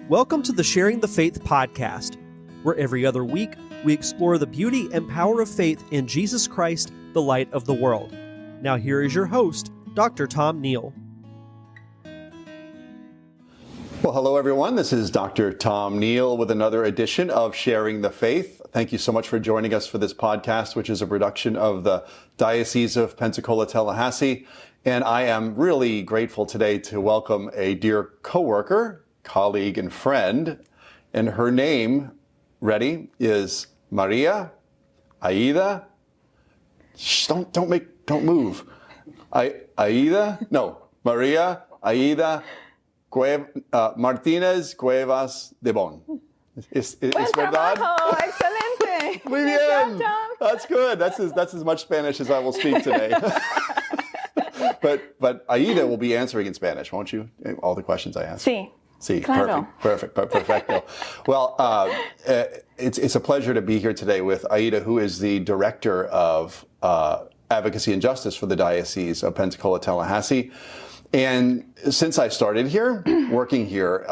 Welcome to the Sharing the Faith podcast, where every other week we explore the beauty and power of faith in Jesus Christ, the light of the world. Now here is your host, Dr. Tom Neal. Well, hello everyone. This is Dr. Tom Neal with another edition of Sharing the Faith. Thank you so much for joining us for this podcast, which is a production of the Diocese of Pensacola-Tallahassee. And I am really grateful today to welcome a dear coworker, colleague, and friend. And her name, ready, is Maria Aida. Don't move. Maria Aida Martínez Cuevas de Bone. ¿Es verdad? Excelente. Muy bien. That's good. That's as much Spanish as I will speak today. But Aida will be answering in Spanish, won't you? All the questions I ask. Sí, claro. Perfecto. Well, it's a pleasure to be here today with Aida, who is the director of Advocacy and Justice for the Diocese of Pensacola-Tallahassee. And since I started here, working here,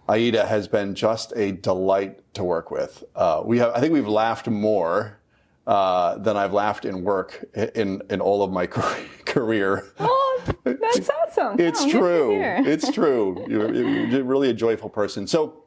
Aida has been just a delight to work with. I think we've laughed more than I've laughed in work in all of my career. Oh, that's awesome. It's true. You're really a joyful person. So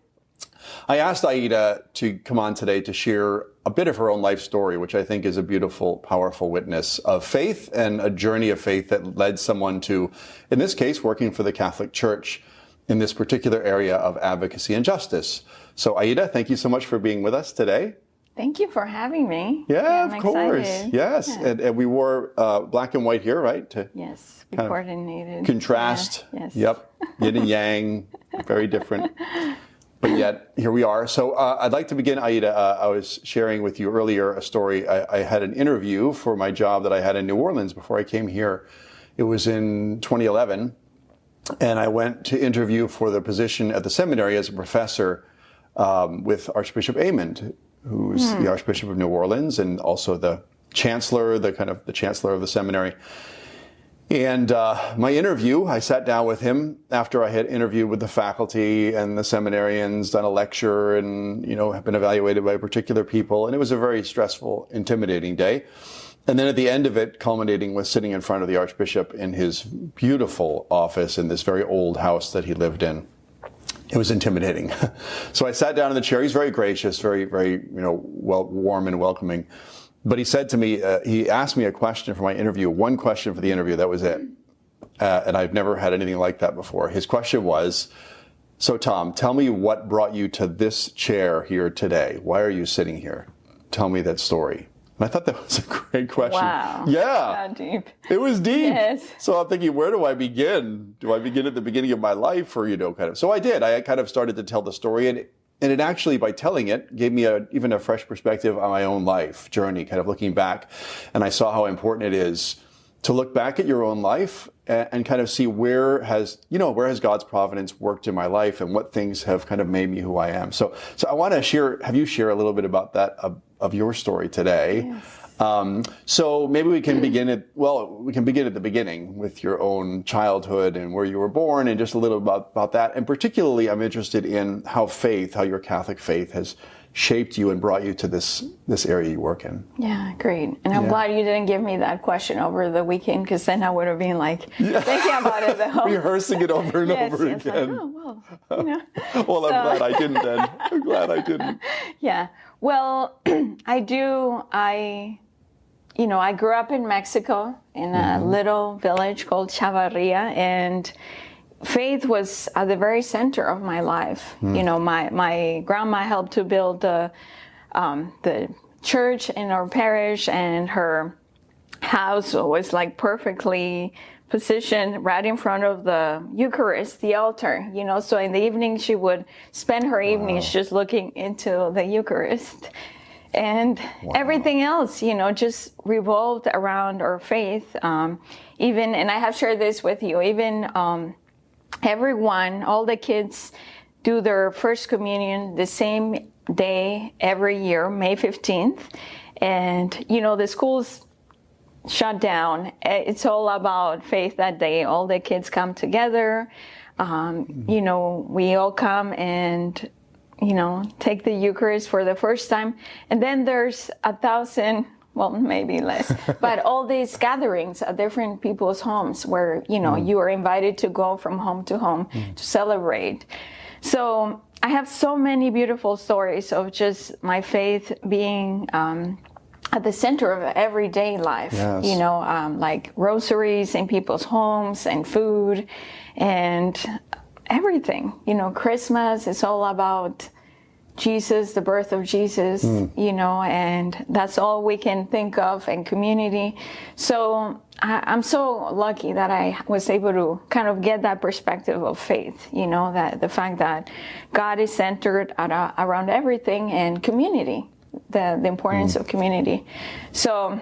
I asked Aida to come on today to share a bit of her own life story, which I think is a beautiful, powerful witness of faith and a journey of faith that led someone to, in this case, working for the Catholic Church in this particular area of advocacy and justice. So Aida, thank you so much for being with us today. Thank you for having me. Yeah, of course. Excited. Yes. Yeah. And we wore black and white here, right? Yes, we coordinated. Contrast. Yeah, yes. Yep. Yin and yang, very different. But yet, here we are. So I'd like to begin, Aida. I was sharing with you earlier a story. I had an interview for my job that I had in New Orleans before I came here. It was in 2011. And I went to interview for the position at the seminary as a professor with Archbishop Amond, who's the Archbishop of New Orleans and also the chancellor, the chancellor of the seminary. And my interview, I sat down with him after I had interviewed with the faculty and the seminarians, done a lecture, and have been evaluated by particular people. And it was a very stressful, intimidating day. And then at the end of it, culminating with sitting in front of the Archbishop in his beautiful office in this very old house that he lived in. It was intimidating. So I sat down in the chair. He's very gracious, very, very, warm and welcoming. But he said to me, he asked me a question for my interview, one question for the interview, that was it. And I've never had anything like that before. His question was, so Tom, tell me what brought you to this chair here today? Why are you sitting here? Tell me that story. And I thought that was a great question. Wow. Yeah. How deep. It was deep. Yes. So I'm thinking, where do I begin? Do I begin at the beginning of my life or, So I did. I kind of started to tell the story. And it actually, by telling it, gave me even a fresh perspective on my own life journey, kind of looking back. And I saw how important it is to look back at your own life and kind of see where has God's providence worked in my life and what things have kind of made me who I am. So I want to have you share a little bit about that, of your story today. Yes. So maybe we can begin at the beginning with your own childhood and where you were born and just a little about that. And particularly, I'm interested in how your Catholic faith has shaped you and brought you to this area you work in. Yeah, great. And I'm glad you didn't give me that question over the weekend, because then I would have been thinking about it the whole rehearsing it over and over yes, again. Well, Well, I'm glad I didn't then. I'm glad I didn't. Yeah. Well, I do. I grew up in Mexico in a little village called Chavarria, and faith was at the very center of my life. My grandma helped to build the church in our parish, and her house was perfectly positioned right in front of the Eucharist, the altar. So in the evening she would spend her evenings just looking into the Eucharist. And everything else, just revolved around our faith. And I have shared this with you, all the kids do their first communion the same day every year, May 15th. And, the schools shut down. It's all about faith that day. All the kids come together. You know, we all come and, you know, take the Eucharist for the first time. And then there's 1,000, well, maybe less, but all these gatherings at different people's homes where, you know, you are invited to go from home to home to celebrate. So I have so many beautiful stories of just my faith being at the center of everyday life. Yes. You know, like rosaries in people's homes and food and everything. You know, Christmas is all about Jesus, the birth of Jesus, you know, and that's all we can think of, and community. So I'm so lucky that I was able to kind of get that perspective of faith, you know, that the fact that God is centered around everything, and community, the importance of community. So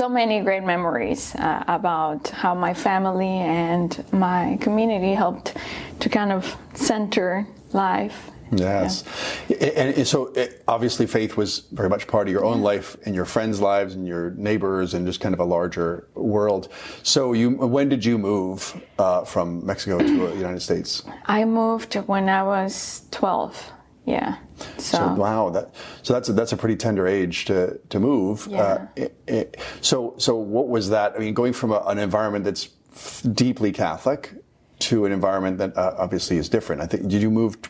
many great memories about how my family and my community helped to kind of center life. Yes. Yeah. And so obviously faith was very much part of your own life and your friends' lives and your neighbors and just kind of a larger world. So when did you move from Mexico to the United States? I moved when I was 12. Yeah. So wow, that's a pretty tender age to move. Yeah. So what was that? I mean, going from an environment that's deeply Catholic to an environment that obviously is different. I think,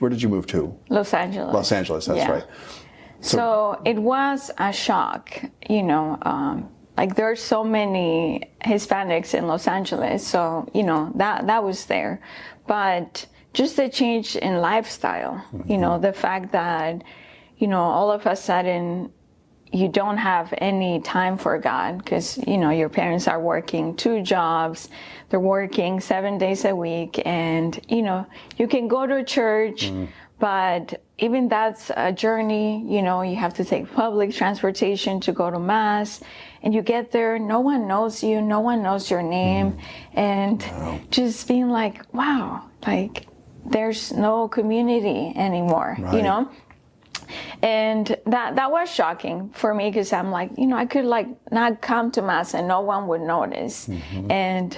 where did you move to? Los Angeles. Los Angeles, that's right. So it was a shock, you know, like there's so many Hispanics in Los Angeles, so, you know, that was there. But just the change in lifestyle, you know, the fact that, you know, all of a sudden you don't have any time for God because, you know, your parents are working 2 jobs, they're working 7 days a week, and, you know, you can go to church, but even that's a journey. You know, you have to take public transportation to go to Mass, and you get there, no one knows you, no one knows your name, and just being like, wow, like there's no community anymore, you know? And that was shocking for me because I'm like, you know, I could like not come to Mass and no one would notice. And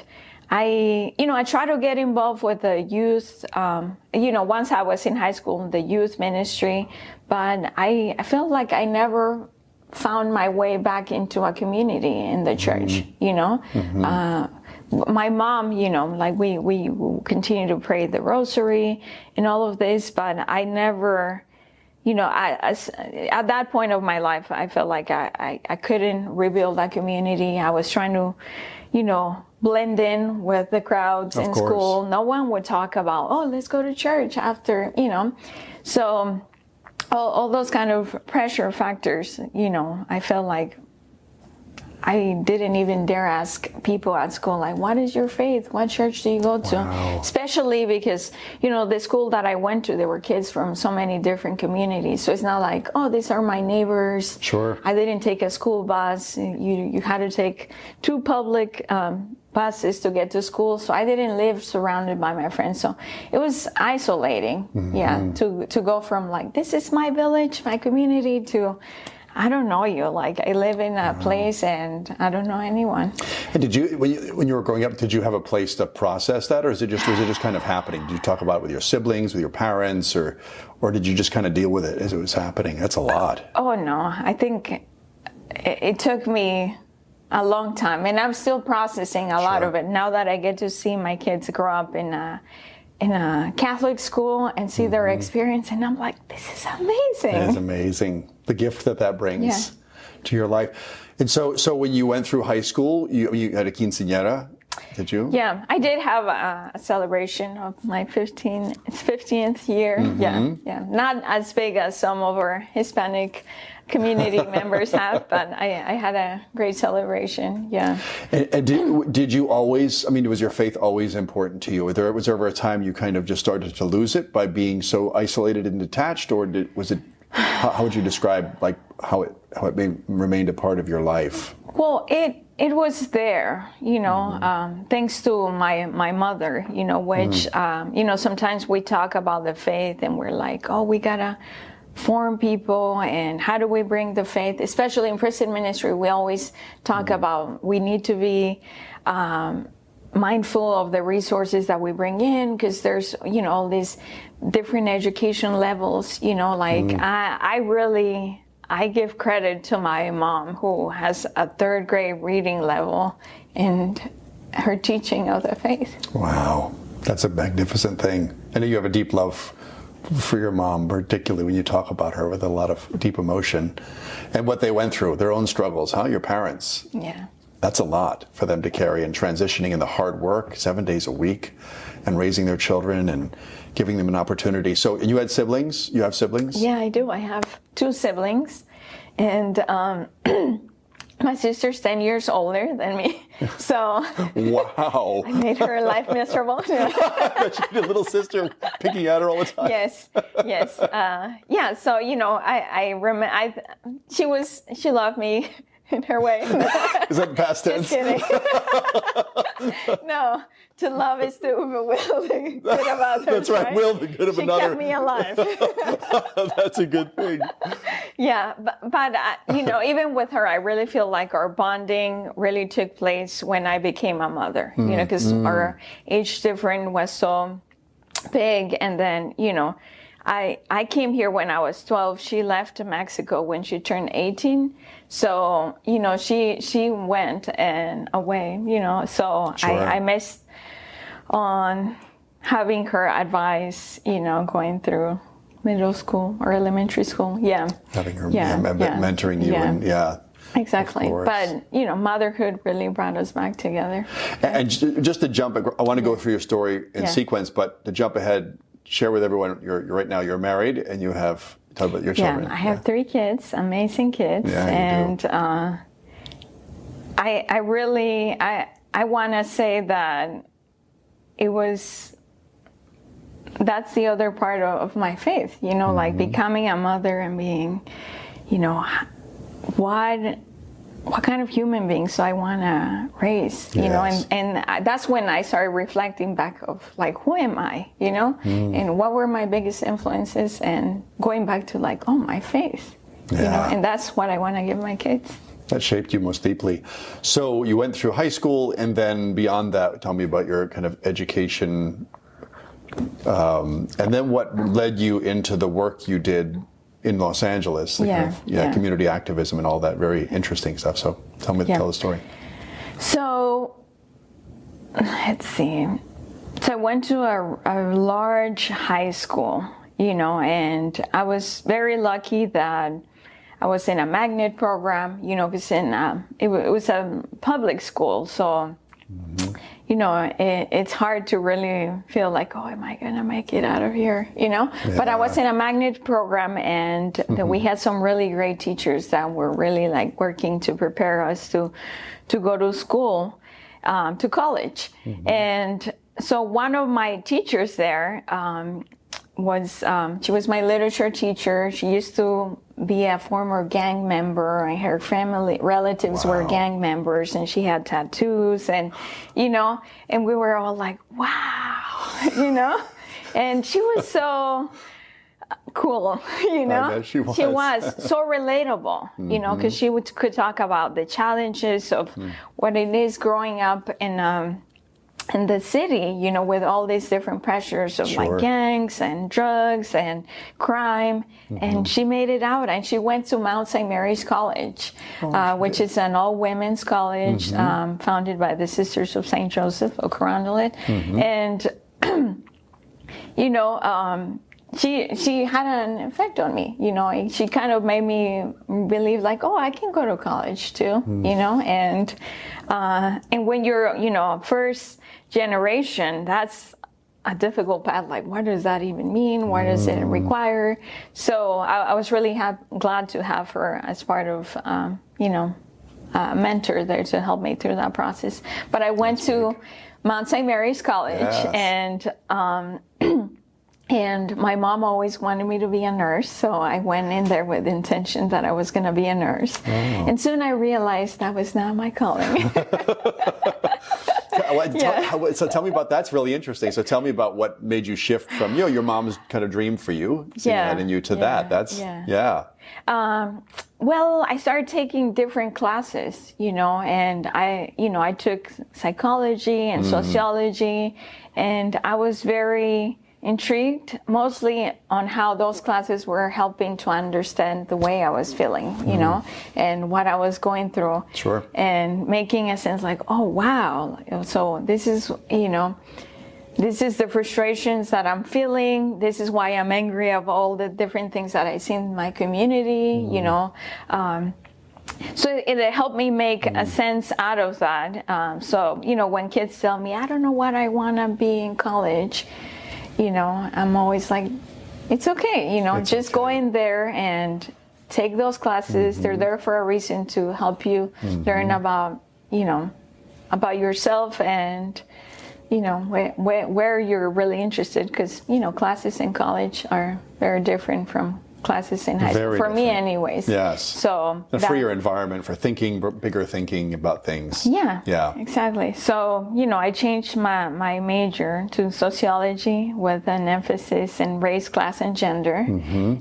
I try to get involved with the youth. You know, once I was in high school, the youth ministry, but I felt like I never found my way back into a community in the church, you know. My mom, you know, like we continue to pray the rosary and all of this, but I never, you know, at that point of my life, I felt like I couldn't rebuild that community. I was trying to, you know, blend in with the crowds in school. No one would talk about, oh, let's go to church after, you know. So all those kind of pressure factors, you know, I felt like I didn't even dare ask people at school, like, what is your faith? What church do you go to? Wow. Especially because, you know, the school that I went to, there were kids from so many different communities. So it's not like, oh, these are my neighbors. Sure. I didn't take a school bus. You had to take 2 public buses to get to school. So I didn't live surrounded by my friends. So it was isolating, to go from like, this is my village, my community, to I don't know you. Like I live in a place and I don't know anyone. And did you, when you were growing up, did you have a place to process that, or was it just kind of happening? Did you talk about it with your siblings, with your parents, or did you just kind of deal with it as it was happening? That's a lot. Oh no, I think it took me a long time, and I'm still processing a lot of it now that I get to see my kids grow up in a Catholic school and see their experience, and I'm like, this is amazing. It is amazing, the gift that brings to your life. And so when you went through high school, you had a quinceañera, did you? Yeah, I did have a celebration of my 15th year. Yeah, not as big as some of our Hispanic community members have, but I had a great celebration. Yeah. And did you always? I mean, was your faith always important to you? Was there ever a time you kind of just started to lose it by being so isolated and detached, or was it? How would you describe like how it remained a part of your life? Well, it was there, you know, thanks to my mother, you know, which you know, sometimes we talk about the faith and we're like, oh, we gotta form people, and how do we bring the faith, especially in prison ministry. We always talk about we need to be mindful of the resources that we bring in, because there's, all these different education levels, like I give credit to my mom, who has a 3rd grade reading level, and her teaching of the faith. Wow, that's a magnificent thing. I know you have a deep love for your mom, particularly when you talk about her with a lot of deep emotion, and what they went through, their own struggles, your parents. Yeah. That's a lot for them to carry, and transitioning in the hard work, 7 days a week, and raising their children and giving them an opportunity. So, and you had siblings? You have siblings? Yeah, I do. I have 2 siblings, and my sister's 10 years older than me. So wow. I made her life miserable. I bet you had a little sister picking at her all the time. Yes. Yeah. So, I remember, she loved me in her way. Is that past tense? Just kidding. No, to love is to will the good of others. That's right. Will the good of another. She kept me alive. That's a good thing. Yeah, but even with her, I really feel like our bonding really took place when I became a mother. Because our age difference was so big, and then I came here when I was 12. She left to Mexico when she turned 18. So, she went and away, so Sure. I missed on having her advice, going through middle school or elementary school. Yeah. Having her mentoring you and Exactly. But, motherhood really brought us back together. And just to jump, I want to go through your story in sequence, but to jump ahead, share with everyone, right now you're married and you have, talk about your children. Yeah, I have 3 kids, amazing kids. Yeah, and I really want to say that that's the other part of my faith, like becoming a mother and being, what kind of human beings do I want to raise, and that's when I started reflecting back of like, who am I, and what were my biggest influences, and going back to like, my faith, and that's what I want to give my kids. That shaped you most deeply. So you went through high school, and then beyond that, tell me about your kind of education, and then what led you into the work you did in Los Angeles, community activism and all that very interesting stuff. So tell the story. So let's see. So I went to a large high school, and I was very lucky that I was in a magnet program, because it was a public school, so it's hard to really feel like, am I going to make it out of here, But I was in a magnet program, and we had some really great teachers that were really like working to prepare us to go to school, to college. And so one of my teachers there she was my literature teacher. She used to be a former gang member, and her family relatives were gang members, and she had tattoos, and and we were all like, wow, and she was so cool, I bet she was. She was so relatable, because she could talk about the challenges of what it is growing up in the city, with all these different pressures of like gangs and drugs and crime. And she made it out, and she went to Mount St. Mary's College, which is an all-women's college founded by the Sisters of St. Joseph of Carondelet. And, she had an effect on me, she kind of made me believe like, I can go to college too, and when you're, first generation, that's a difficult path. Like, what does that even mean? What does it require? So I was really glad to have her as part of, a mentor there to help me through that process. But I went to Mount St. Mary's College, and my mom always wanted me to be a nurse, so I went in there with the intention that I was going to be a nurse. And soon I realized that was not my calling. So tell me about that's really interesting. So tell me about what made you shift from your mom's kind of dream for you, seeing that in you to that. That's Well, I started taking different classes, and I took psychology and sociology, and I was very intrigued mostly on how those classes were helping to understand the way I was feeling, and what I was going through. Sure. And making a sense like, oh, wow. So this is, this is the frustrations that I'm feeling. This is why I'm angry of all the different things that I see in my community, So it helped me make a sense out of that. So, when kids tell me, I don't know what I want to be in college, I'm always like, it's okay, just go in there and take those classes. They're there for a reason to help you learn about, about yourself and, where you're really interested. Because, classes in college are very different from classes in high school, for me anyways. Yes. So a freer environment for thinking, bigger thinking about things. Yeah, exactly. So, I changed my major to sociology with an emphasis in race, class, and gender.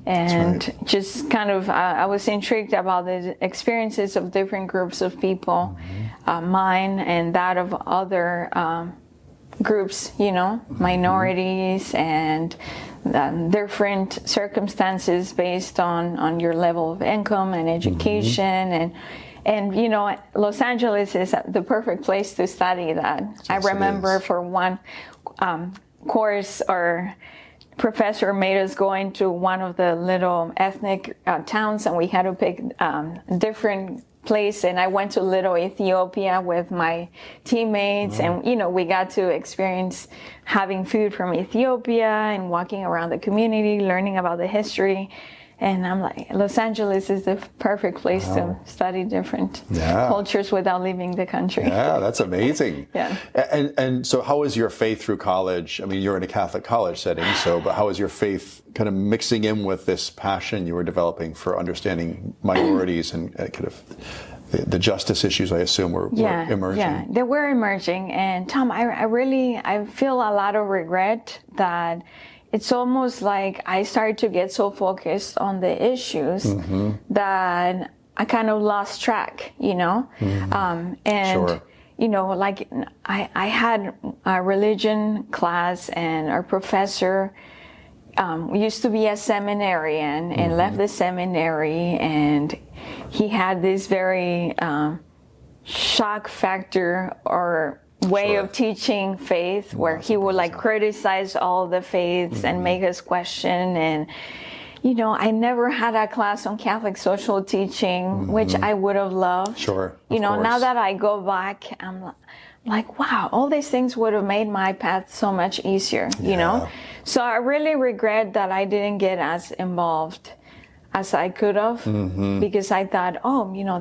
And just kind of, I was intrigued about the experiences of different groups of people, mine and that of other groups, minorities and different circumstances based on your level of income and education and Los Angeles is the perfect place to study that. Yes, I remember for one course our professor made us go into one of the little ethnic towns, and we had to pick different place, and I went to Little Ethiopia with my teammates, and we got to experience having food from Ethiopia and walking around the community, learning about the history. And I'm like, Los Angeles is the perfect place to study different cultures without leaving the country. Yeah, that's amazing. And so how was your faith through college? I mean, you're in a Catholic college setting, but how was your faith kind of mixing in with this passion you were developing for understanding minorities and kind of the justice issues, I assume, were emerging? Yeah, they were emerging. And Tom, I feel a lot of regret that it's almost like I started to get so focused on the issues that I kind of lost track, like I had a religion class, and our professor used to be a seminarian and left the seminary, and he had this very shock factor or way of teaching faith where he would like criticize all the faiths and make us question. And I never had a class on Catholic social teaching, which I would have loved. Now that I go back, I'm like, wow, all these things would have made my path so much easier, So I really regret that I didn't get as involved as I could have, because I thought,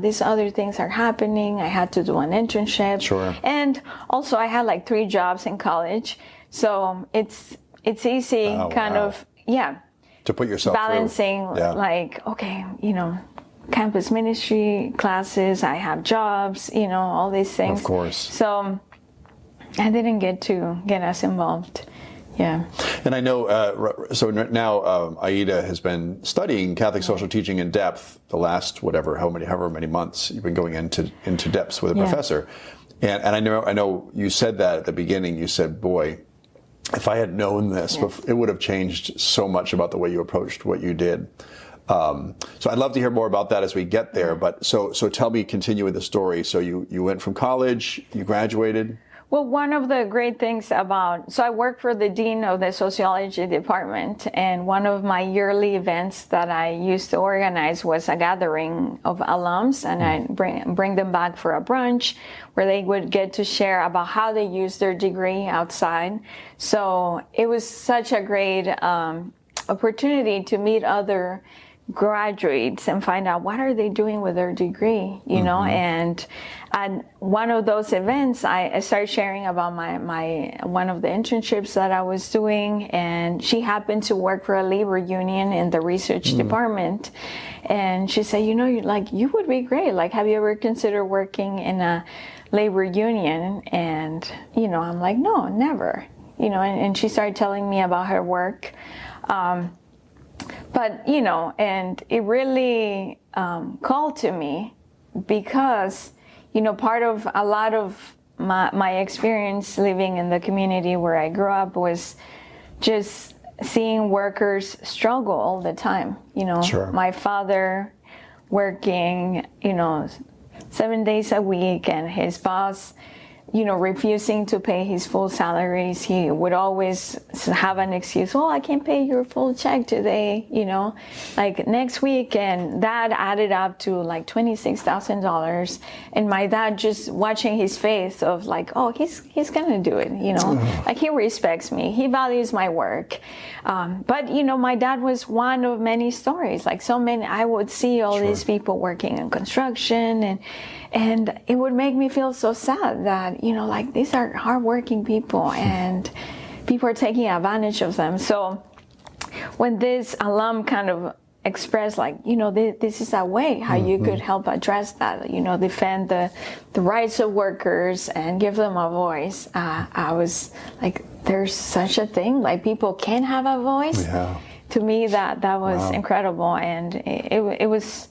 these other things are happening. I had to do an internship. And also I had like 3 jobs in college. So it's easy to put yourself balancing like, okay, campus ministry classes, I have jobs, all these things. Of course. So I didn't get as involved. Yeah. And I know, so now Aida has been studying Catholic social teaching in depth the last however many months you've been going into depths with a professor. And I know you said that at the beginning. You said, boy, if I had known this, it would have changed so much about the way you approached what you did. So I'd love to hear more about that as we get there. But so tell me, continue with the story. So you went from college, you graduated. Well, one of the great things so I work for the dean of the sociology department, and one of my yearly events that I used to organize was a gathering of alums, and I bring them back for a brunch where they would get to share about how they use their degree outside. So it was such a great opportunity to meet other graduates and find out what are they doing with their degree, and at one of those events I started sharing about my one of the internships that I was doing, and she happened to work for a labor union in the research department, and she said, you would be great, like, have you ever considered working in a labor union. And, I'm like, no, never. And she started telling me about her work. But, and it really called to me because, part of a lot of my experience living in the community where I grew up was just seeing workers struggle all the time. Sure. My father working, 7 days a week, and his boss, refusing to pay his full salaries. He would always have an excuse. I can't pay your full check today, like next week. And that added up to like $26,000. And my dad just watching his face of like, he's going to do it, like he respects me. He values my work. But, my dad was one of many stories, like so many. I would see all these people working in construction, and it would make me feel so sad that, like these are hardworking people and people are taking advantage of them. So when this alum kind of expressed like, this is a way how you could help address that, defend the rights of workers and give them a voice, I was like, there's such a thing, like people can have a voice. Yeah. To me, that was incredible. And it was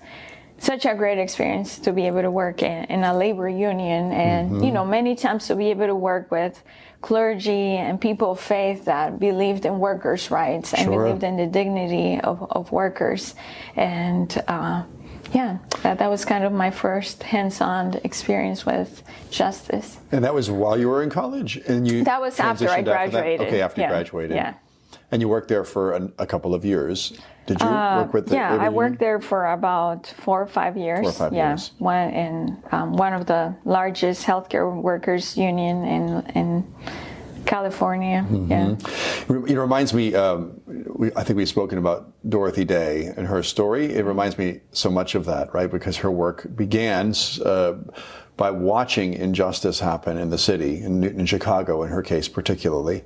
such a great experience to be able to work in a labor union, and many times to be able to work with clergy and people of faith that believed in workers' rights and believed in the dignity of workers. And that was kind of my first hands-on experience with justice. And that was while you were in college? And that was after I graduated. Okay, after you graduated. Yeah. And you worked there for a couple of years. Did you work with the labor I union? worked there for about 4 or 5 years. 4 or 5 years. One in one of the largest healthcare workers union in California. Yeah. It reminds me, I think we've spoken about Dorothy Day and her story. It reminds me so much of that, right? Because her work began by watching injustice happen in the city, in Chicago in her case particularly.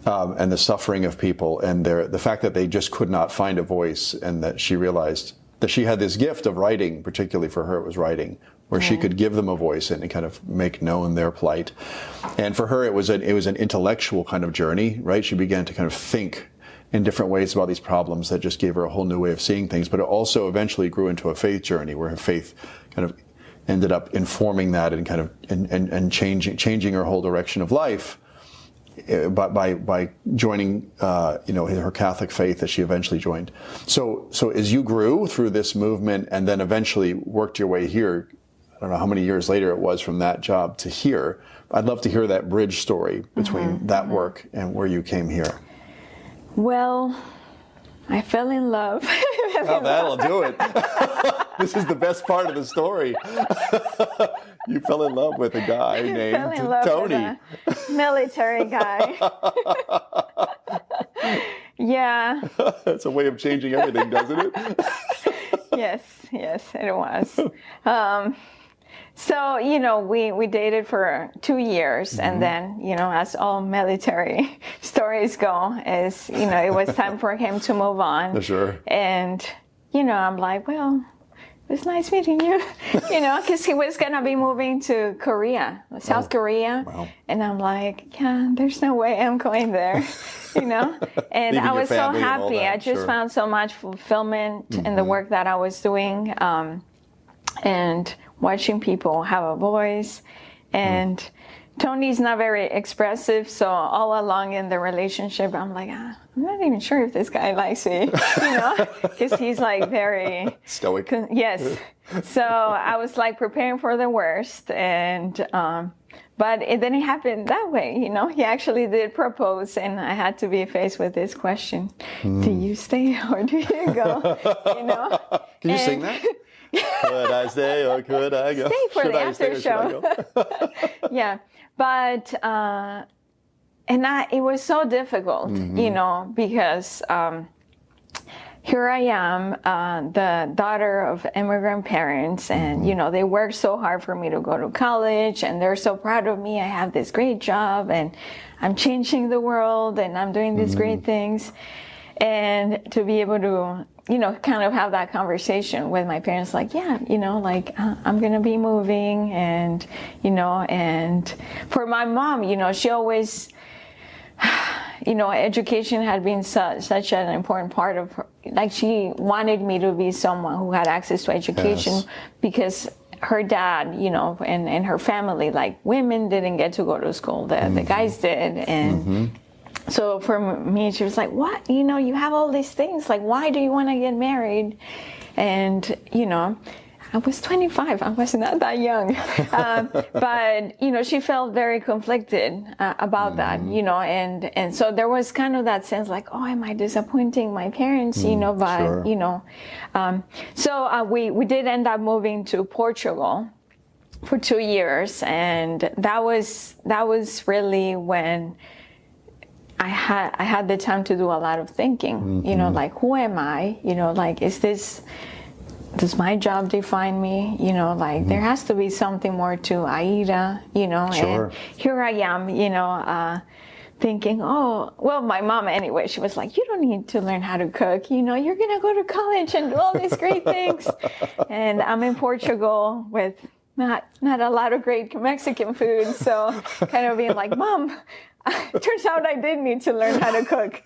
And the suffering of people, and the fact that they just could not find a voice, and that she realized that she had this gift of writing. Particularly for her, it was writing, where she could give them a voice and kind of make known their plight. And for her, it was an intellectual kind of journey, right? She began to kind of think in different ways about these problems that just gave her a whole new way of seeing things. But it also eventually grew into a faith journey, where her faith kind of ended up informing that and kind of and changing her whole direction of life. By joining, her Catholic faith that she eventually joined. So as you grew through this movement and then eventually worked your way here, I don't know how many years later it was from that job to here, I'd love to hear that bridge story between that work and where you came here. Well, I fell in love. Oh, that'll do it. This is the best part of the story. You fell in love with a guy named Tony. With a military guy. Yeah. That's a way of changing everything, doesn't it? Yes, it was. So, we dated for 2 years, and then, as all military stories go, it was time for him to move on. Sure. And, I'm like, well, it was nice meeting you, because he was going to be moving to Korea, South Korea. Wow. And I'm like, yeah, there's no way I'm going there, And I was so happy. I just found so much fulfillment in the work that I was doing, and watching people have a voice. And Tony's not very expressive, so all along in the relationship, I'm like, I'm not even sure if this guy likes me, because he's like very stoic. Yes. So I was like preparing for the worst, and but it didn't happen that way. He actually did propose, and I had to be faced with this question: do you stay or do you go? Can you sing that? Could I stay or could I go? Stay for the after show. Yeah, but it was so difficult, because here I am, the daughter of immigrant parents, and they worked so hard for me to go to college, and they're so proud of me. I have this great job, and I'm changing the world, and I'm doing these great things, and to be able to kind of have that conversation with my parents, like, yeah, I'm going to be moving. And, and for my mom, she always, education had been such an important part of her. Like, she wanted me to be someone who had access to education. Yes. Because her dad, and her family, like, women didn't get to go to school. The guys did. And so for me, she was like, what? You have all these things. Like, why do you want to get married? And, I was 25. I was not that young. But, she felt very conflicted about that, and so there was kind of that sense like, oh, am I disappointing my parents, but, sure. So we did end up moving to Portugal for 2 years. And that was really when I had the time to do a lot of thinking, like, who am I? Like, does my job define me? There has to be something more to Aida, Sure. And here I am, thinking, oh, well, my mom anyway, she was like, you don't need to learn how to cook, you're going to go to college and do all these great things. And I'm in Portugal with not a lot of great Mexican food. So kind of being like, Mom, turns out I did need to learn how to cook,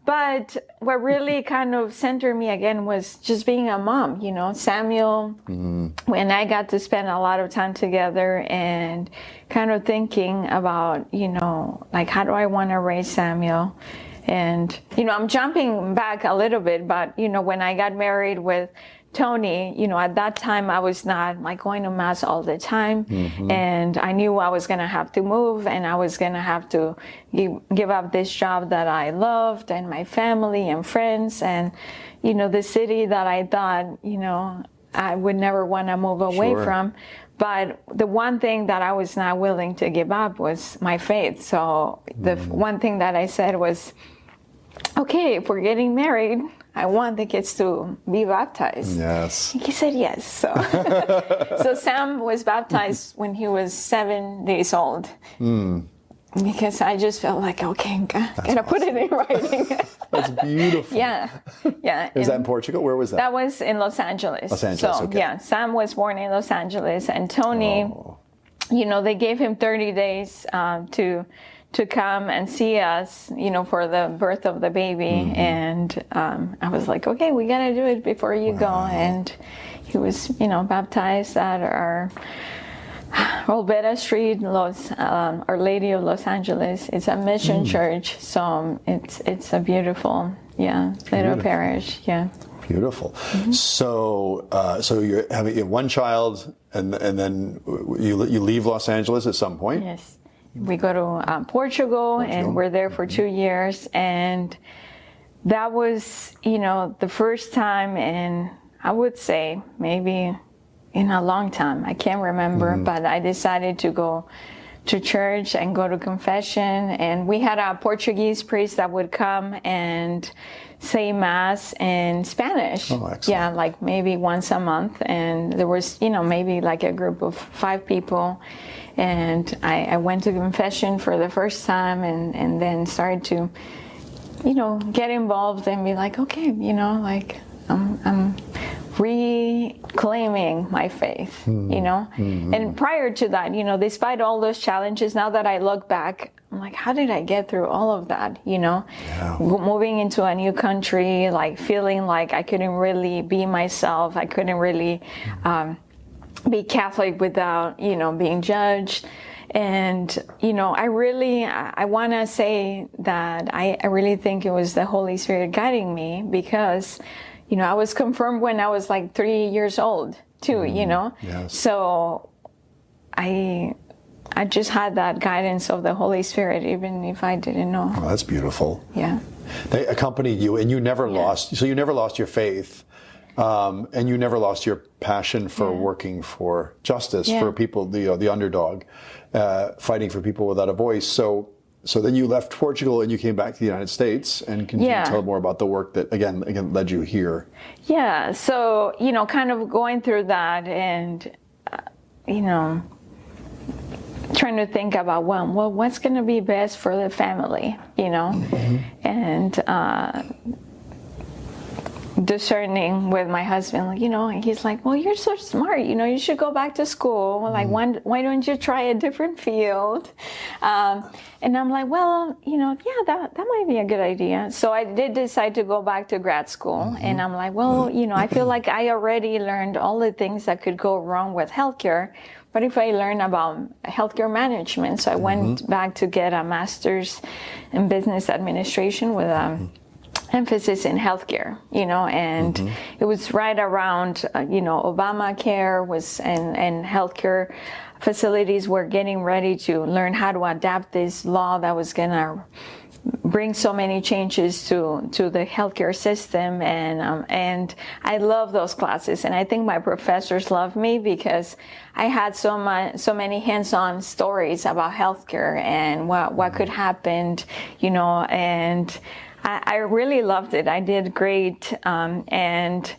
but what really kind of centered me again was just being a mom, Samuel, when I got to spend a lot of time together and kind of thinking about, like, how do I want to raise Samuel? And, I'm jumping back a little bit, but, when I got married with Tony, at that time I was not like going to mass all the time, and I knew I was going to have to move, and I was going to have to give up this job that I loved, and my family and friends, and the city that I thought I would never want to move away Sure. from. But the one thing that I was not willing to give up was my faith. So the one thing that I said was, okay, if we're getting married, I want the kids to be baptized. Yes. He said yes. So, so Sam was baptized when he was 7 days old. Because I just felt like, okay, gotta put it in writing. That's beautiful. Yeah. Is that in Portugal? Where was that? That was in Los Angeles. Los Angeles, So, okay. yeah, Sam was born in Los Angeles, and Tony, they gave him 30 days to come and see us, for the birth of the baby. And I was like, okay, we got to do it before you go. And he was, baptized at our Olvera Street, Our Lady of Los Angeles. It's a mission church. So it's a beautiful, little parish. Yeah. Beautiful. So you have one child, and then you leave Los Angeles at some point. Yes. We go to Portugal, and we're there for 2 years. And that was, the first time in, I would say, maybe in a long time. I can't remember, but I decided to go to church and go to confession. And we had a Portuguese priest that would come and say Mass in Spanish. Oh, excellent. Yeah, like maybe once a month. And there was, maybe like a group of 5 people. And I went to confession for the first time, and then started to, get involved and be like, okay, like I'm reclaiming my faith, And prior to that, despite all those challenges, now that I look back, I'm like, how did I get through all of that, Moving into a new country, like feeling like I couldn't really be myself. I couldn't really be Catholic without, being judged. And, I want to say that I really think it was the Holy Spirit guiding me, because, I was confirmed when I was like 3 years old too, Yes. So I just had that guidance of the Holy Spirit, even if I didn't know. Oh, that's beautiful. Yeah. They accompanied you, and you never lost. So you never lost your faith, and you never lost your passion for working for justice, for people, the underdog, fighting for people without a voice. So then you left Portugal and you came back to the United States, and can you tell more about the work that again led you here? Yeah. So kind of going through that, and trying to think about, well, what's going to be best for the family, and discerning with my husband, like, and he's like, well, you're so smart, you should go back to school. Like, why don't you try a different field? And I'm like, well, yeah, that might be a good idea. So I did decide to go back to grad school. And I'm like, well, I feel like I already learned all the things that could go wrong with healthcare. But if I learn about healthcare management, so I went back to get a master's in business administration with emphasis in healthcare, and it was right around, Obamacare was, and healthcare facilities were getting ready to learn how to adapt this law that was going to bring so many changes to the healthcare system, and I love those classes, and I think my professors love me because I had so many hands-on stories about healthcare and what could happen, and I really loved it. I did great, and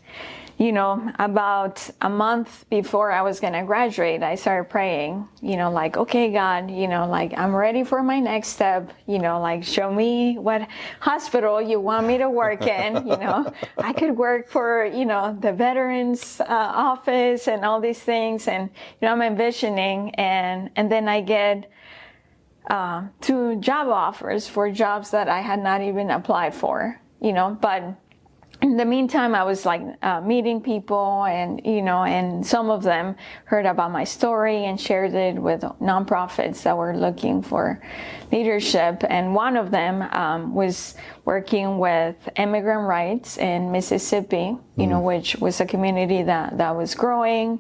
about a month before I was going to graduate, I started praying, like, okay, God, like, I'm ready for my next step, like, show me what hospital you want me to work in, I could work for, the veterans office and all these things. And, I'm envisioning, and then I get 2 job offers for jobs that I had not even applied for, but in the meantime, I was like meeting people, and and some of them heard about my story and shared it with nonprofits that were looking for leadership. And one of them was working with immigrant rights in Mississippi, which was a community that was growing.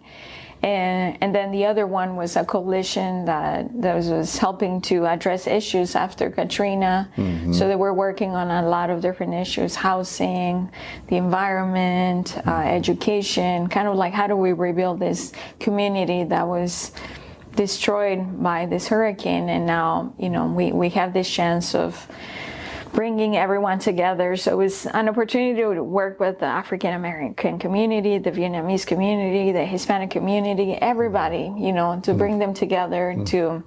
And then the other one was a coalition that was helping to address issues after Katrina. So they were working on a lot of different issues: housing, the environment, education, kind of like, how do we rebuild this community that was destroyed by this hurricane? And now, we have this chance of bringing everyone together. So it was an opportunity to work with the African American community, the Vietnamese community, the Hispanic community, everybody, to bring them together to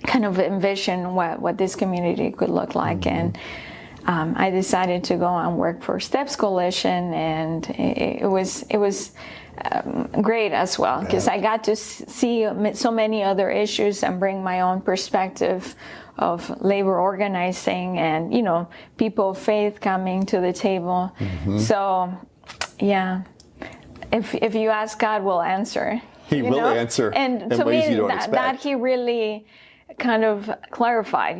kind of envision what this community could look like. And I decided to go and work for Spes Coalition, and it was great as well, because I got to see so many other issues and bring my own perspective of labor organizing and, people of faith coming to the table. So, yeah, if you ask, God will answer. He will answer. And to me, that He really kind of clarified,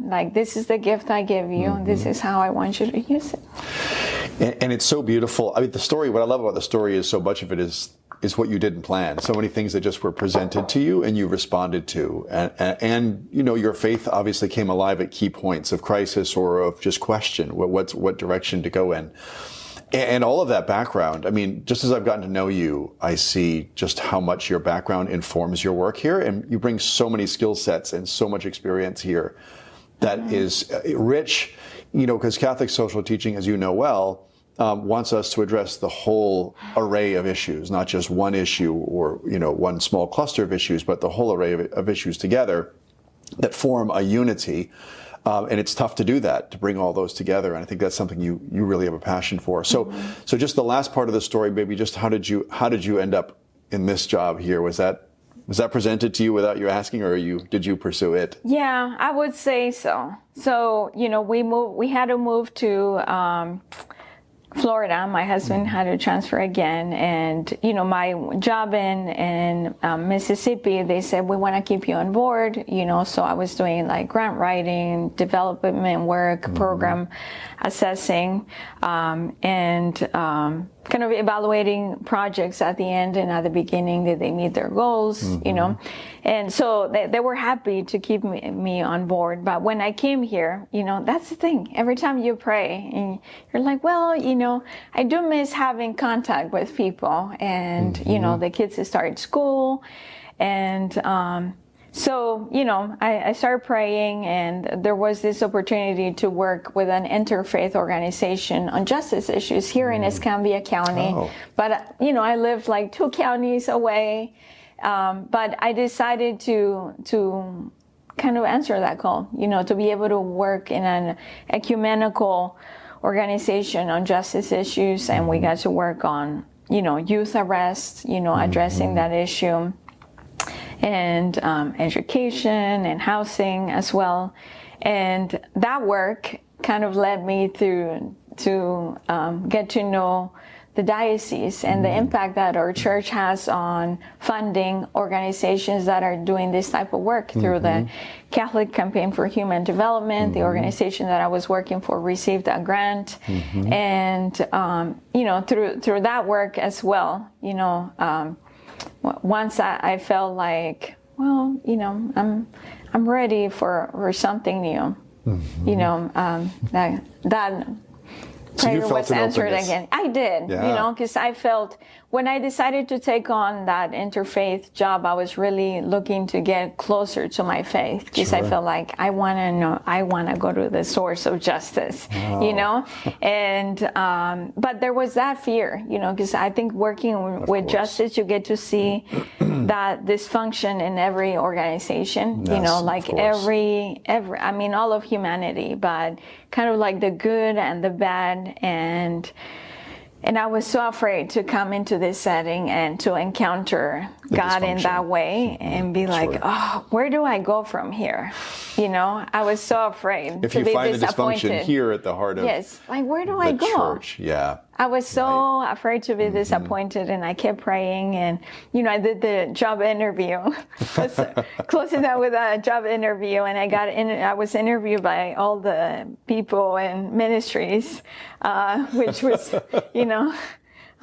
like, this is the gift I give you. This is how I want you to use it. And it's so beautiful. I mean, the story, what I love about the story is so much of it is what you didn't plan. So many things that just were presented to you and you responded to. And your faith obviously came alive at key points of crisis or of just question, what direction to go in. And all of that background, I mean, just as I've gotten to know you, I see just how much your background informs your work here. And you bring so many skill sets and so much experience here that is rich, because Catholic social teaching, as you know well, wants us to address the whole array of issues, not just one issue or, one small cluster of issues, but the whole array of issues together that form a unity. And it's tough to do that, to bring all those together. And I think that's something you really have a passion for. So just the last part of the story, maybe just how did you end up in this job here? Was that presented to you without you asking, or did you pursue it? Yeah, I would say so. So, we had to move to Florida. My husband had to transfer again, and my job in Mississippi, they said, we want to keep you on board, so I was doing like grant writing, development work, program assessing, and kind of evaluating projects at the end and at the beginning. Did they meet their goals? And so they were happy to keep me on board. But when I came here, that's the thing. Every time you pray, and you're like, well, I do miss having contact with people, and the kids started school, and so, I started praying, and there was this opportunity to work with an interfaith organization on justice issues here in Escambia County. Oh. But, I lived like 2 counties away. But I decided to kind of answer that call, to be able to work in an ecumenical organization on justice issues, and we got to work on, youth arrest, addressing that issue, and education and housing as well. And that work kind of led me to get to know the diocese and the impact that our church has on funding organizations that are doing this type of work through the Catholic Campaign for Human Development. The organization that I was working for received a grant, and through that work as well, once I felt like, well, I'm ready for something new. That prayer was answered again. I did, because I felt when I decided to take on that interfaith job, I was really looking to get closer to my faith, because I felt like I want to go to the source of justice, and but there was that fear, because I think working with justice, you get to see that dysfunction in every organization, every, I mean, all of humanity, but kind of like the good and the bad, and I was so afraid to come into this setting and to encounter God in that way and be like, oh, where do I go from here? I was so afraid if to you be find disappointed. The dysfunction here at the heart of where do I go? Church. Yeah. I was so afraid to be disappointed, and I kept praying, and I did the job interview. Closing out with a job interview, and I was interviewed by all the people and ministries, which was,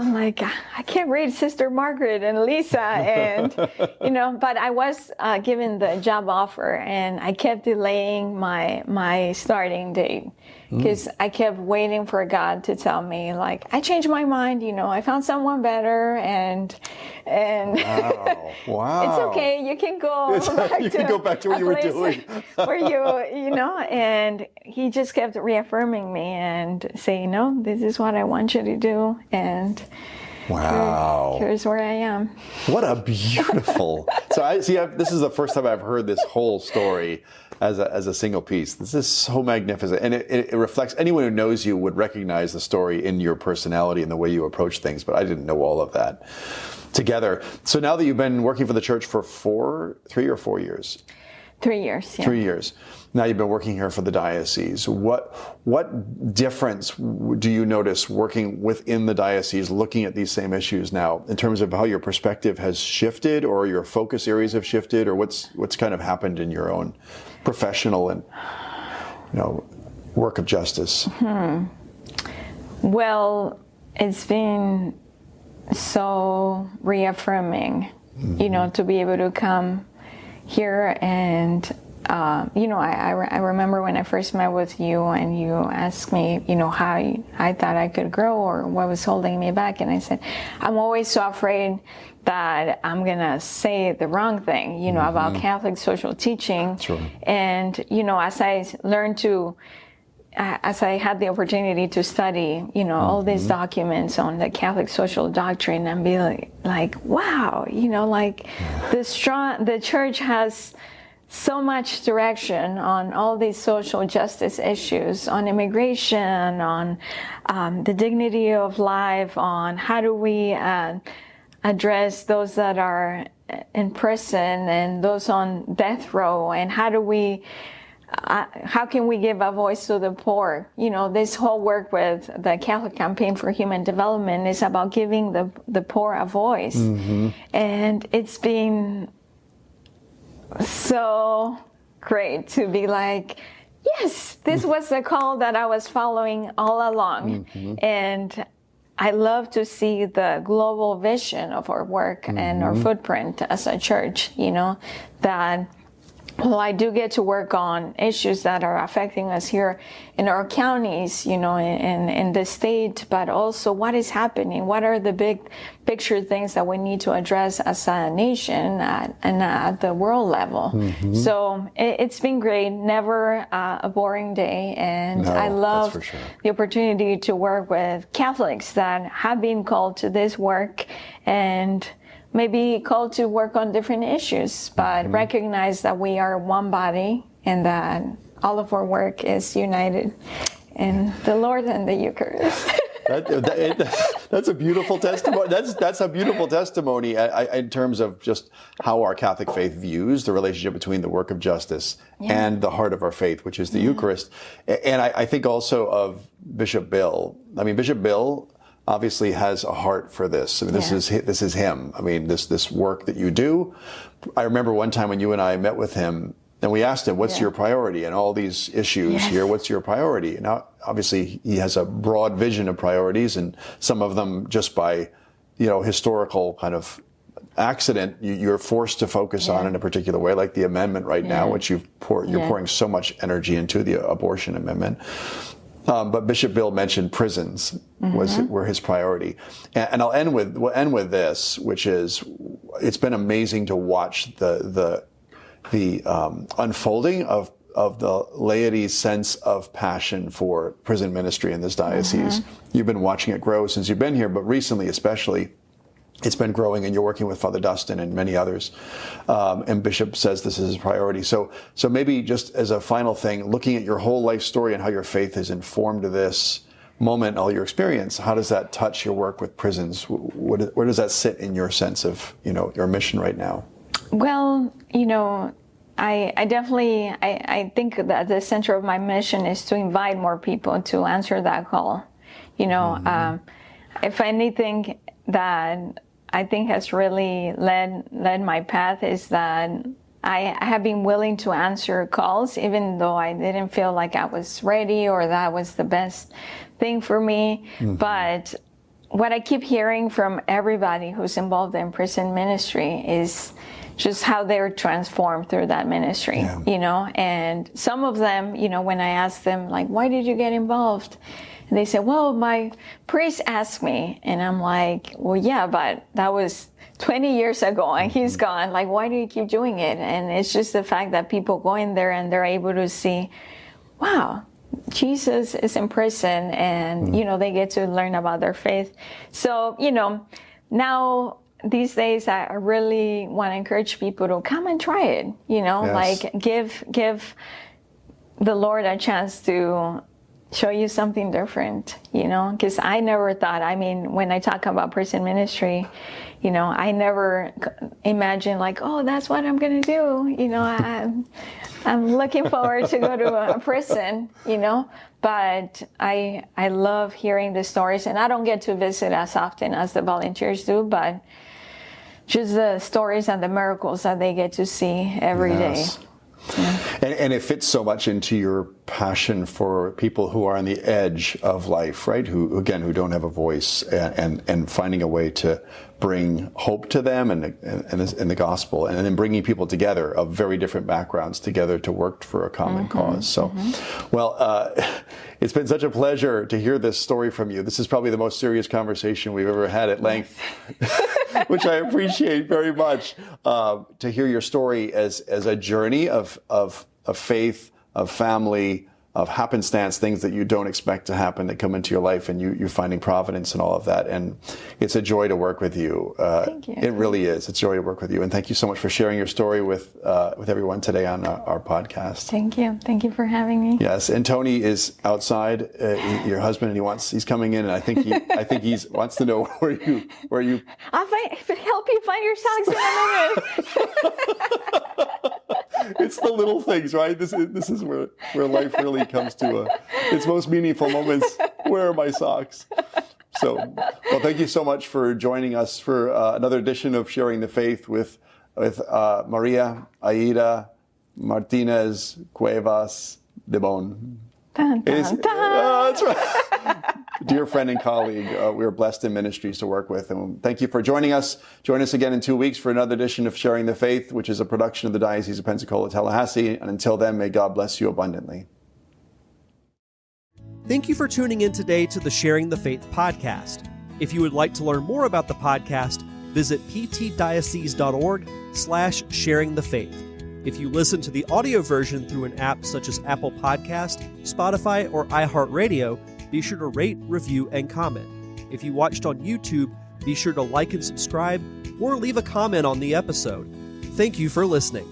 I'm like, I can't read Sister Margaret and Lisa, and but I was given the job offer, and I kept delaying my starting date, because I kept waiting for God to tell me, like, I changed my mind, I found someone better, and wow. It's okay, you can go back to what you were doing, where and he just kept reaffirming me and saying, no, this is what I want you to do, and wow, here's where I am. What a beautiful. So this is the first time I've heard this whole story as a single piece. This is so magnificent, and it reflects, anyone who knows you would recognize the story in your personality and the way you approach things, but I didn't know all of that together. So now that you've been working for the church for 3 or 4 years? 3 years, yeah. 3 years. Now you've been working here for the diocese. What difference do you notice working within the diocese, looking at these same issues now, in terms of how your perspective has shifted, or your focus areas have shifted, or what's kind of happened in your own professional and work of justice? Well, it's been so reaffirming, to be able to come here and I remember when I first met with you, and you asked me, how I thought I could grow, or what was holding me back. And I said, I'm always so afraid that I'm going to say the wrong thing, about Catholic social teaching. Sure. And, as I learned as I had the opportunity to study, all these documents on the Catholic social doctrine, and be like, wow, the church has so much direction on all these social justice issues, on immigration, on the dignity of life, on how do we address those that are in prison and those on death row, and how can we give a voice to the poor? This whole work with the Catholic Campaign for Human Development is about giving the poor a voice. And it's been so great to be like, yes, this was the call that I was following all along. And I love to see the global vision of our work and our footprint as a church, that well, I do get to work on issues that are affecting us here in our counties, in the state, but also what is happening, what are the big picture things that we need to address as a nation and at the world level. So it's been great, never a boring day, and I love the opportunity to work with Catholics that have been called to this work, and maybe called to work on different issues, but recognize that we are one body and that all of our work is united and the Lord and the Eucharist. That's a beautiful testimony. That's a beautiful testimony in terms of just how our Catholic faith views the relationship between the work of justice and the heart of our faith, which is the Eucharist. And I think also of Bishop Bill. I mean, Bishop Bill obviously has a heart for this. I mean, this is him. I mean, this work that you do. I remember one time when you and I met with him, and we asked him, what's your priority? And all these issues here, what's your priority? Now, obviously, he has a broad vision of priorities, and some of them just by, historical kind of accident, you're forced to focus on in a particular way, like the amendment right now, which you're pouring so much energy into, the abortion amendment. But Bishop Bill mentioned prisons were his priority. And we'll end with this, which is, it's been amazing to watch the unfolding of the laity's sense of passion for prison ministry in this diocese. You've been watching it grow since you've been here, but recently especially, it's been growing, and you're working with Father Dustin and many others. And Bishop says this is his priority. So maybe just as a final thing, looking at your whole life story and how your faith has informed this moment, all your experience, how does that touch your work with prisons? Where does that sit in your sense of, your mission right now? Well, I definitely, I think that the center of my mission is to invite more people to answer that call. If anything that I think has really led my path is that I have been willing to answer calls, even though I didn't feel like I was ready or that was the best thing for me. But what I keep hearing from everybody who's involved in prison ministry is just how they're transformed through that ministry, and some of them, when I ask them, like, why did you get involved? And they say, well, my priest asked me. And I'm like, well, yeah, but that was 20 years ago and he's gone. Like, why do you keep doing it? And it's just the fact that people go in there and they're able to see, wow, Jesus is in prison, and, they get to learn about their faith. So, now these days I really want to encourage people to come and try it, like give the Lord a chance to show you something different, because I never thought, when I talk about prison ministry, I never imagined like, oh, that's what I'm going to do. I'm looking forward to go to a prison, but I love hearing the stories, and I don't get to visit as often as the volunteers do, but just the stories and the miracles that they get to see every day. Yeah. And it fits so much into your passion for people who are on the edge of life, right? Who don't have a voice, and finding a way to bring hope to them and the gospel, and then bringing people together of very different backgrounds together to work for a common cause. So, well, it's been such a pleasure to hear this story from you. This is probably the most serious conversation we've ever had at length, which I appreciate very much. To hear your story as a journey of faith, of family, of happenstance, things that you don't expect to happen that come into your life, and you're finding providence and all of that. And it's a joy to work with you. Thank you. It really is. It's a joy to work with you. And thank you so much for sharing your story with everyone today on our podcast. Thank you. Thank you for having me. Yes. And Tony is outside, your husband, and he's coming in, and I think he wants to know where you. I'll help you find your socks in a minute. It's the little things, right? This is where life really comes to its most meaningful moments. Where are my socks? So, well, thank you so much for joining us for another edition of Sharing the Faith with Maria Aida Martinez Cuevas de Bone. Dun, dun, dun. That's right. Dear friend and colleague, we are blessed in ministries to work with. And thank you for joining us. Join us again in 2 weeks for another edition of Sharing the Faith, which is a production of the Diocese of Pensacola-Tallahassee. And until then, may God bless you abundantly. Thank you for tuning in today to the Sharing the Faith podcast. If you would like to learn more about the podcast, visit ptdiocese.org/sharingthefaith. If you listen to the audio version through an app such as Apple Podcast, Spotify, or iHeartRadio, be sure to rate, review, and comment. If you watched on YouTube, be sure to like and subscribe, or leave a comment on the episode. Thank you for listening.